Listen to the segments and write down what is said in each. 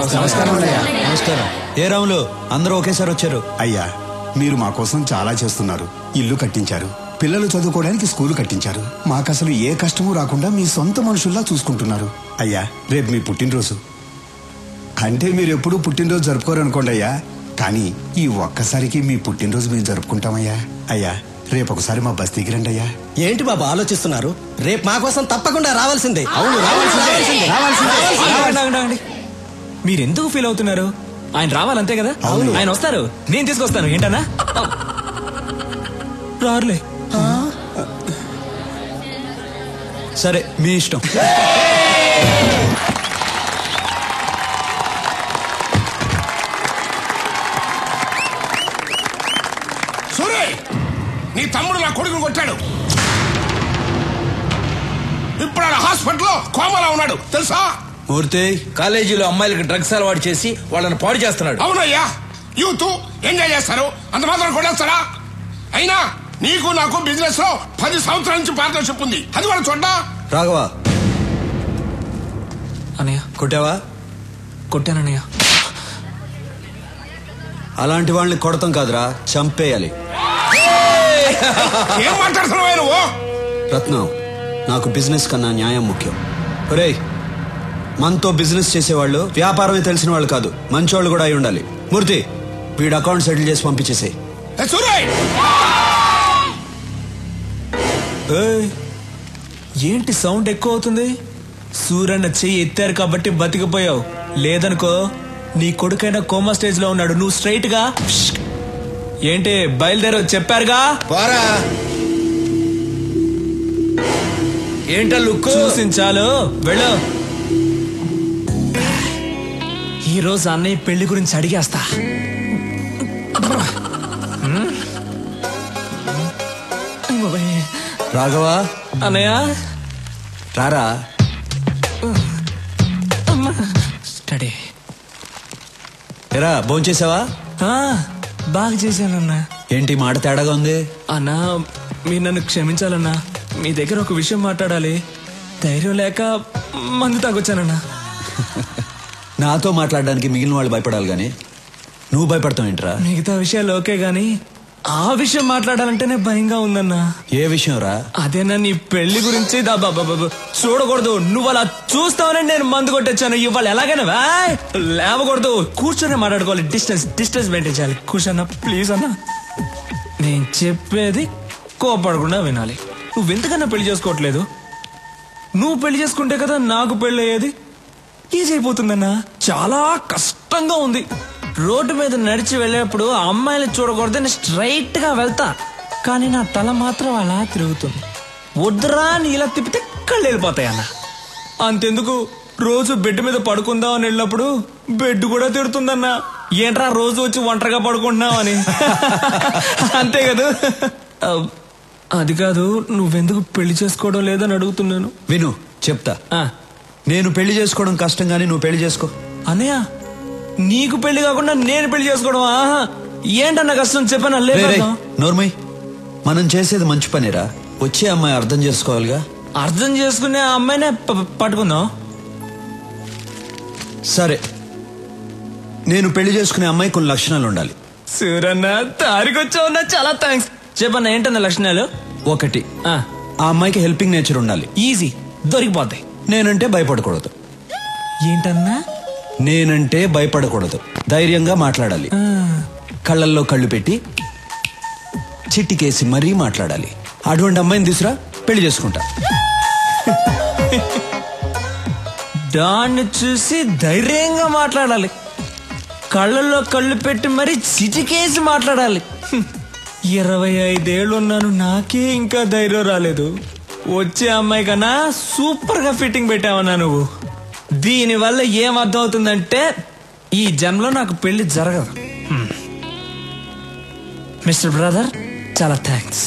నమస్కారం. ఏ రాములు, అందరూ ఒకేసారి వచ్చారు. అయ్యా, మీరు మా కోసం చాలా చేస్తున్నారు. ఇల్లు కట్టించారు, పిల్లలు చదువుకోవడానికి స్కూలు కట్టించారు. మాకసలు ఏ కష్టమూ రాకుండా మీ సొంత మనుషుల్లా చూసుకుంటున్నారు. అయ్యా, రేపు మీ పుట్టినరోజు. అంటే మీరు ఎప్పుడూ పుట్టినరోజు జరుపుకోరనుకోండి అయ్యా, కానీ ఈ ఒక్కసారికి మీ పుట్టినరోజు మేము జరుపుకుంటామయ్యా. అయ్యా, రేపు ఒకసారి మా బస్తీకి రండి అయ్యా. ఏంటి బాబు ఆలోచిస్తున్నారు? రేపు మా కోసం తప్పకుండా రావాల్సిందే. అవును, రావాల్సిందే. మీరెందుకు ఫీల్ అవుతున్నారు? ఆయన రావాలంతే కదా. ఆయన వస్తారు, నేను తీసుకొస్తాను. ఏంటన్నా రారులే. సరే, మీ ఇష్టం. సూరే, నీ తమ్ముడు నా కొడుకుని కొట్టాడు. ఇప్పుడు హాస్పిటల్లో కోమాలో ఉన్నాడు తెలుసా? మూర్తి, కాలేజీలో అమ్మాయిలకు డ్రగ్స్ అలవాటు చేసి వాళ్ళని పాడు చేస్తున్నాడు. అవునయ్యా, యూత్ ఎంజాయ్ చేస్తారు, అంత మాత్రం కొట్టేస్తారా? అయినా నీకు నాకు బిజినెస్ లో 10 సంవత్సరాల నుంచి పార్ట్నర్షిప్ ఉంది, అది కూడా చూడ్డా. రాఘవా, అన్నయ్య కొట్టావా? కొట్టానన్నయ్య. అలాంటి వాళ్ళని కొడతాం కాదురా, చంపేయాలి. ఏం మాట్లాడుతున్నావు నువ్వు? రత్నం, నాకు బిజినెస్ కన్నా న్యాయం ముఖ్యం. ఒరేయ్, మనతో బిజినెస్ చేసేవాళ్ళు వ్యాపారమే తెలిసిన వాళ్ళు కాదు, మంచోళ్ళు కూడా అయి ఉండాలి. మూర్తి, వీడు అకౌంట్ సెటిల్ చేసి పంపించేసేయ్. ఏంటి సౌండ్ ఎక్కువ అవుతుంది? సూరన్న చెయ్యి ఎత్తారు కాబట్టి బతికిపోయావు, లేదనుకో నీ కొడుకైనా కోమా స్టేజ్ లో ఉన్నాడు. నువ్వు స్ట్రైట్ గా ఏంటి బయలుదేరో చెప్పారుగా. పోరా, ఏంటో లుక్ చూసించాలు, వెళ్ళు. ఈ రోజు అన్నయ్య పెళ్లి గురించి అడిగేస్తా. రాఘవా, అన్నయ్య రారా. స్టడీ. ఎరా, భోంచేసావా? బాగా చేశానన్నా. ఏంటి మాట తేడాగా ఉంది? అన్నా, మీరు నన్ను క్షమించాలన్నా. మీ దగ్గర ఒక విషయం మాట్లాడాలి. ధైర్యం లేక మందు తాగొచ్చానన్నా. నాతో మాట్లాడడానికి మిగిలిన వాళ్ళు భయపడాలి గాని నువ్వు భయపడతావు ఏంట్రా? మిగతా విషయాలు ఓకే గాని ఆ విషయం మాట్లాడాలంటేనే భయంగా ఉందన్నా. ఏ విషయం రా? అదేనా నీ పెళ్లి గురించి. చూడకూడదు, నువ్వు అలా చూస్తావని నేను మందు కొట్టొచ్చాను. ఇవాళ ఎలాగైనా లేవకూడదు, కూర్చొని మాట్లాడుకోవాలి. డిస్టెన్స్ మెయింటైన్ చేయాలి. కూర్చోన్నా ప్లీజ్ అన్నా. నేను చెప్పేది కోపడకుండా వినాలి. నువ్వెందుకన్నా పెళ్లి చేసుకోవట్లేదు? నువ్వు పెళ్లి చేసుకుంటే కదా నాకు పెళ్లి అయ్యేది. ఈజీ అయిపోతుందన్నా. చాలా కష్టంగా ఉంది. రోడ్డు మీద నడిచి వెళ్ళేప్పుడు అమ్మాయిలు చూడకూడదని స్ట్రైట్ గా వెళ్తా, కానీ నా తల మాత్రం అలా తిరుగుతుంది. వద్దురా అని ఇలా తిప్పితే కళ్ళు వెళ్ళిపోతాయి అన్న. అంతెందుకు, రోజు బెడ్ మీద పడుకుందాం అని వెళ్ళినప్పుడు బెడ్ కూడా తిడుతుందన్నా. ఏంట్రా రోజు వచ్చి ఒంటరిగా పడుకుంటున్నావు అని. అంతే కదా. అది కాదు, నువ్వెందుకు పెళ్లి చేసుకోవడం లేదని అడుగుతున్నాను. విను, చెప్తా. నేను పెళ్లి చేసుకోవడం కష్టం గానీ నువ్వు పెళ్లి చేసుకో. అన్నయ్య, నీకు పెళ్లి కాకుండా నేను పెళ్లి చేసుకోవడం ఏంటన్నా కష్టం చెప్పనా? లేదు నోర్మయ్, మనం చేసేది మంచి పనిరా. వచ్చే అమ్మాయి అర్థం చేసుకోవాలిగా. అర్థం చేసుకునే ఆ అమ్మాయినే పట్టుకుందాం. సరే, నేను పెళ్లి చేసుకునే అమ్మాయి కొన్ని లక్షణాలు ఉండాలి. సూరన్న, తారికొచ్చావున్నా, చాలా థ్యాంక్స్. చెప్పన్నా ఏంటన్నా లక్షణాలు? 1, ఆ అమ్మాయికి హెల్పింగ్ నేచర్ ఉండాలి. ఈజీ, దొరికిపోతాయి. నేనంటే భయపడకూడదు. ఏంటన్నా? నేనంటే భయపడకూడదు, ధైర్యంగా మాట్లాడాలి. కళ్ళల్లో కళ్ళు పెట్టి చిట్టికేసి మరీ మాట్లాడాలి. అటువంటి అమ్మాయిని తీసురా, పెళ్లి చేసుకుంటా. దాన్ని చూసి ధైర్యంగా మాట్లాడాలి, కళ్ళల్లో కళ్ళు పెట్టి మరీ చిటికేసి మాట్లాడాలి. 25 ఏళ్ళున్నాను, నాకే ఇంకా ధైర్యం రాలేదు. వచ్చే అమ్మాయి కన్నా సూపర్ గా ఫిట్టింగ్ పెట్టావన్నా నువ్వు. దీనివల్ల ఏం అర్థం అవుతుందంటే ఈ జన్మలో నాకు పెళ్లి జరగదు. మిస్టర్ బ్రదర్, చాలా థ్యాంక్స్.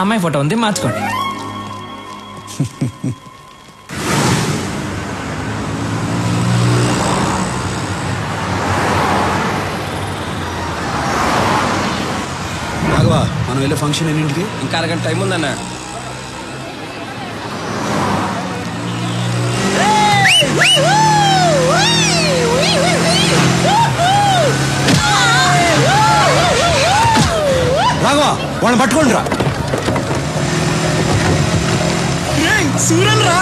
అమ్మాయి ఫోటో ఉంది, మార్చుకోండి. రాఘవా, మనం వెళ్ళే ఫంక్షన్ ఎన్నింటికి? ఇంకా అరగంట టైం ఉందన్నా. వాళ్ళని పట్టుకోండి రా. సూరన్ రా.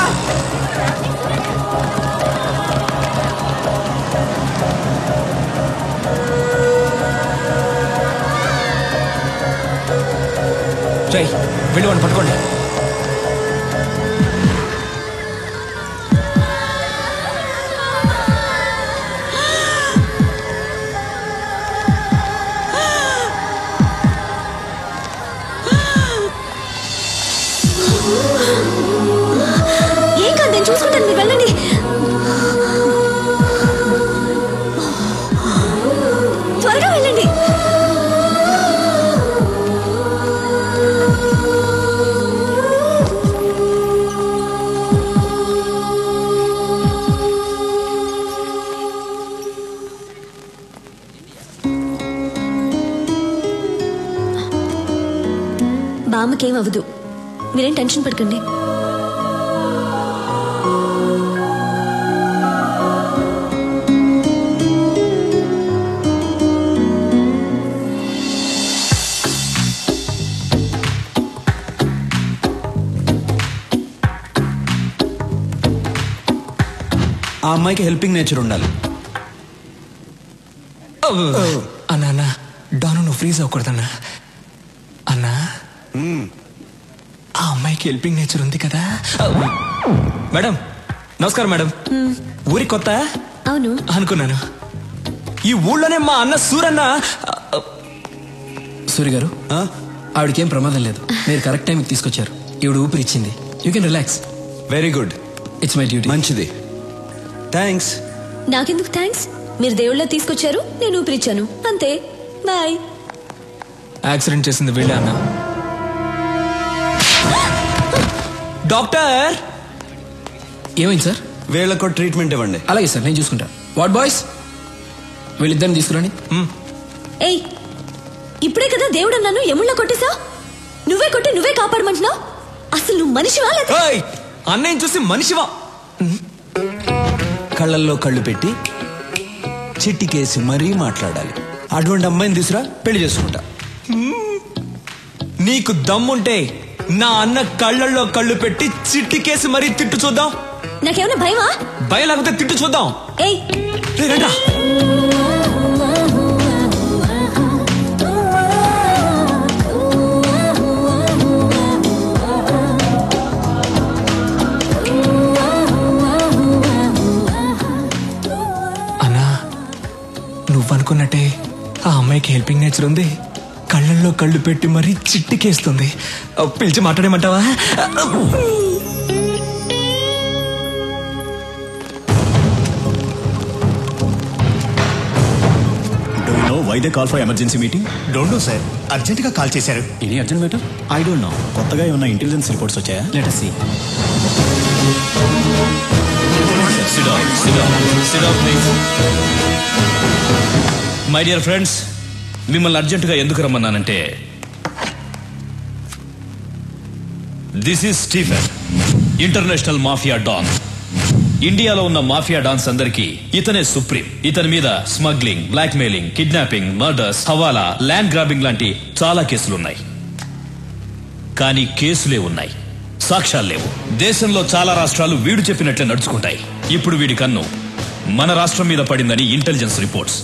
రై వెళ్ళి వాడిని పట్టుకోండి. ఏం కాదు, నేను చూసుకుంటాను, మీరు వెళ్ళండి. త్వరగా వెళ్ళండి. బామ్మకేం అవ్వదు, మీరేం టెన్షన్ పడకండి. ఆ అమ్మాయికి హెల్పింగ్ నేచర్ ఉండాలి. అన్నా అన్నా డాను నువ్వు ఫ్రీజ్ అవ్వకూడదన్నా. అన్నా ఆ అమ్మాయికి హెల్పింగ్ నేచర్ ఉంది కదా. మేడం నమస్కారం మేడం. ఊరి కొత్త అవును అనుకున్నాను. ఈ ఊళ్ళోనే మా అన్న సూరన్న. సూర్య గారు, ఆవిడకేం ప్రమాదం లేదు. మీరు కరెక్ట్ టైంకి తీసుకొచ్చారు. ఈవిడ ఊపిరిచ్చింది. You can relax. Very good. It's my duty. మంచిది, థ్యాంక్స్. నాకెందుకు థ్యాంక్స్? మీరు దేవుళ్ళ తీసుకొచ్చారు, నేను ఊపిరిచ్చాను, అంతే. బాయ్. యాక్సిడెంట్ చేసింది వీళ్ళే అన్న. డాక్టర్ ఏమైంది సార్? వీళ్ళకు ట్రీట్మెంట్ ఇవ్వండి. అలాగే సార్, నేను చూసుకుంటా. వాట్ బాయ్స్, వీళ్ళిద్దరిని తీసుకురండి. ఏయ్, ఇప్పుడే కదా దేవుడు అన్నాను, ఎముళ్ళ కొట్టేసా? నువ్వే కొట్టి నువ్వే కాపాడమంటున్నావు. అసలు నువ్వు మనిషివా? అన్నయ్య చూసి మనిషివా? కళ్ళల్లో కళ్ళు పెట్టి చిట్టికేసి మరీ మాట్లాడాలి. అటువంటి అమ్మాయిని తీసురా, పెళ్లి చేసుకుంటా. నీకు దమ్ముంటే నా అన్న కళ్ళల్లో కళ్ళు పెట్టి చిట్టికేసి మరీ తిట్టు చూద్దాం. నాకేమైనా భయమా? భయం లేకపోతే తిట్టు చూద్దాం. ఏయ్ రండ్రా. అన్నా నువ్వనుకున్నట్టే ఆ అమ్మాయికి హెల్పింగ్ నేచర్ ఉంది. కళ్ళల్లో కళ్ళు పెట్టి మరీ చిట్టికేస్తుంది. పిలిచి మాట్లాడేమంటావా? Why they call for emergency meeting? Don't know, sir. Urgent గా కాల్ చేశారు. Any urgent matter? I don't know. కొత్తగా ఏమైనా ఇంటెలిజెన్స్ రిపోర్ట్స్ వచ్చాయా? Let us see. Sit down, please. My dear friends, మిమ్మల్ని అర్జెంటుగా ఎందుకు రమ్మన్నానంటే, this is Stephen, international mafia don. ఇండియాలో ఉన్న మాఫియా డాన్స్ అందరికీ ఇతనే సుప్రీం. ఇతని మీద smuggling, blackmailing, kidnapping, murders, హవాలా, ల్యాండ్ గ్రాబింగ్ లాంటి చాలా కేసులున్నాయి. కానీ కేసులే ఉన్నాయి, సాక్ష్యాలు లేవు. దేశంలో చాలా రాష్ట్రాలు వీడు చెప్పినట్లే నడుచుకుంటాయి. ఇప్పుడు వీడి కన్ను మన రాష్ట్రం మీద పడిందని ఇంటెలిజెన్స్ రిపోర్ట్స్.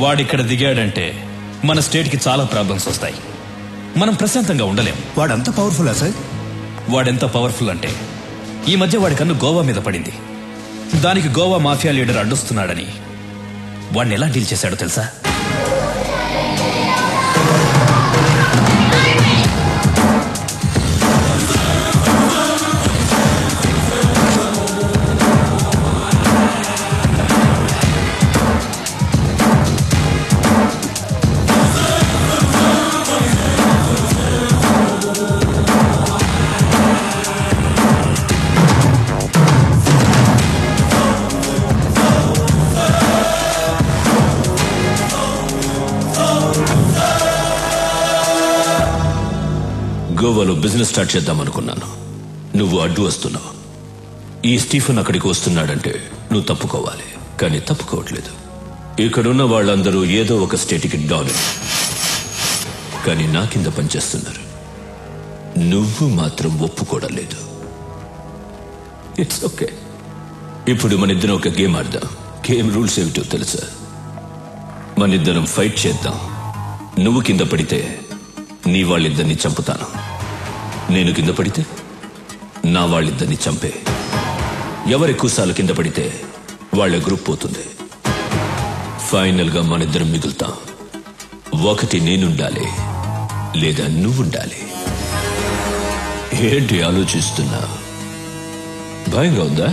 వాడిక్కడ దిగాడంటే మన స్టేట్ కి చాలా ప్రాబ్లమ్స్ వస్తాయి. మనం ప్రశాంతంగా ఉండలేం. వాడంత పవర్ఫుల్లా సార్? వాడెంత పవర్ఫుల్ అంటే, ఈ మధ్య వాడి కన్ను గోవా మీద పడింది. దానికి గోవా మాఫియా లీడర్ అడ్డొస్తున్నాడని వాడిని ఎలా డీల్ చేశాడో తెలుసా? గోవాలో బిజినెస్ స్టార్ట్ చేద్దాం అనుకున్నాను. నువ్వు అడ్డు వస్తున్నావు. ఈ స్టీఫెన్ అక్కడికి వస్తున్నాడంటే నువ్వు తప్పుకోవాలి. కానీ తప్పుకోవట్లేదు. ఇక్కడున్న వాళ్ళందరూ ఏదో ఒక స్టేట్కి డాన్. కానీ నా కింద పనిచేస్తున్నారు. నువ్వు మాత్రం ఒప్పుకోవడం లేదు. It's okay. ఇప్పుడు మన ఇద్దరం ఒక గేమ్ ఆడదాం. గేమ్ రూల్స్ ఏమిటో తెలుసా? మన ఇద్దరం ఫైట్ చేద్దాం. నువ్వు కింద పడితే నీ వాళ్ళిద్దరిని చంపుతాను. నేను కింద పడితే నా వాళ్ళిద్దరిని చంపే. ఎవరెక్కువసార్లు కింద పడితే వాళ్ళ గ్రూప్ పోతుంది. ఫైనల్ గా మన ఇద్దరం మిగులుతాం. ఒకటి నేనుండాలి, లేదా నువ్వుండాలి. ఏంటి ఆలోచిస్తున్నా? భయంగా ఉందా?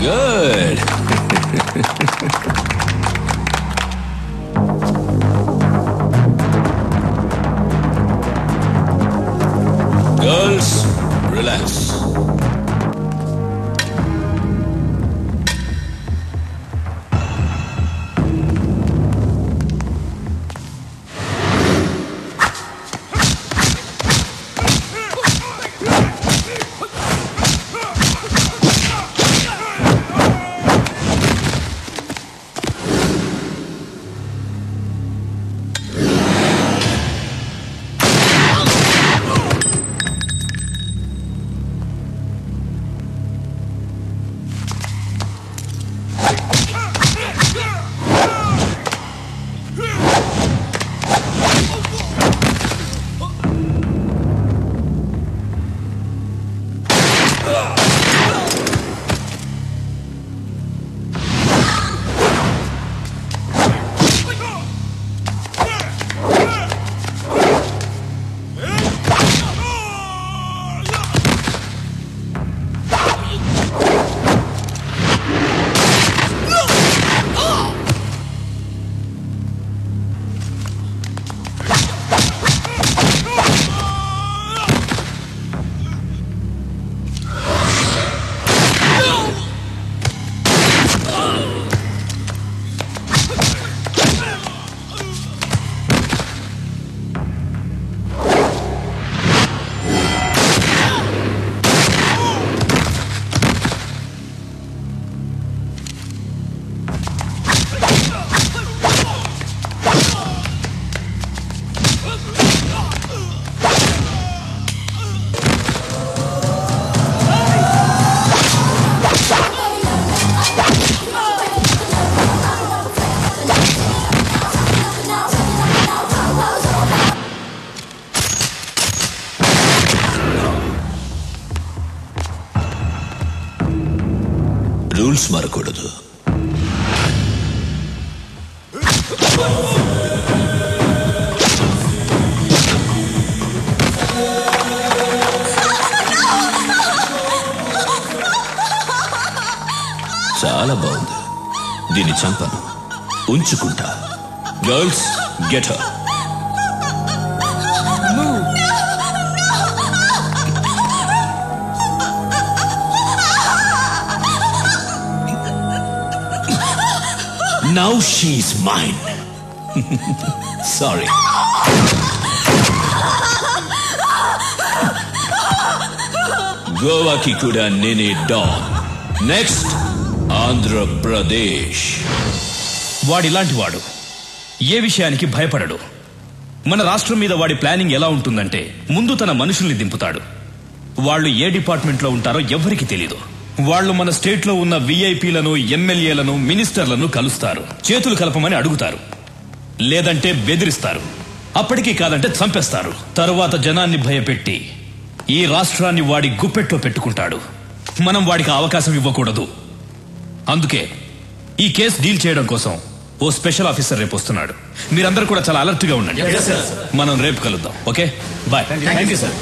గుడ్. Girls relax. రూల్స్ మారకూడదు. చాలా బాగుంది. దీన్ని చంపను, ఉంచుకుంటా. Girls get her. Now she's mine. Sorry. గోవాకి కూడా నేనే డాన్. నెక్స్ట్ ఆంధ్రప్రదేశ్. వాడిలాంటి వాడు ఏ విషయానికి భయపడడు. మన రాష్ట్రం మీద వాడి ప్లానింగ్ ఎలా ఉంటుందంటే, ముందు తన మనుషుల్ని దింపుతాడు. వాళ్ళు ఏ డిపార్ట్మెంట్ లో ఉంటారో ఎవ్వరికి తెలీదు. వాళ్ళు మన స్టేట్ లో ఉన్న విఐపీలను, ఎమ్మెల్యేలను, మినిస్టర్లను కలుస్తారు. చేతులు కలపమని అడుగుతారు, లేదంటే బెదిరిస్తారు. అప్పటికీ కాదంటే చంపేస్తారు. తరువాత జనాన్ని భయపెట్టి ఈ రాష్ట్రాన్ని వాడి గుప్పెట్లో పెట్టుకుంటాడు. మనం వాడికి అవకాశం ఇవ్వకూడదు. అందుకే ఈ కేసు డీల్ చేయడం కోసం ఓ స్పెషల్ ఆఫీసర్ రేపు వస్తున్నాడు. మీరందరూ కూడా చాలా అలర్ట్ గా ఉండండి. మనం రేపు కలుద్దాం. Okay, bye. Thank you sir.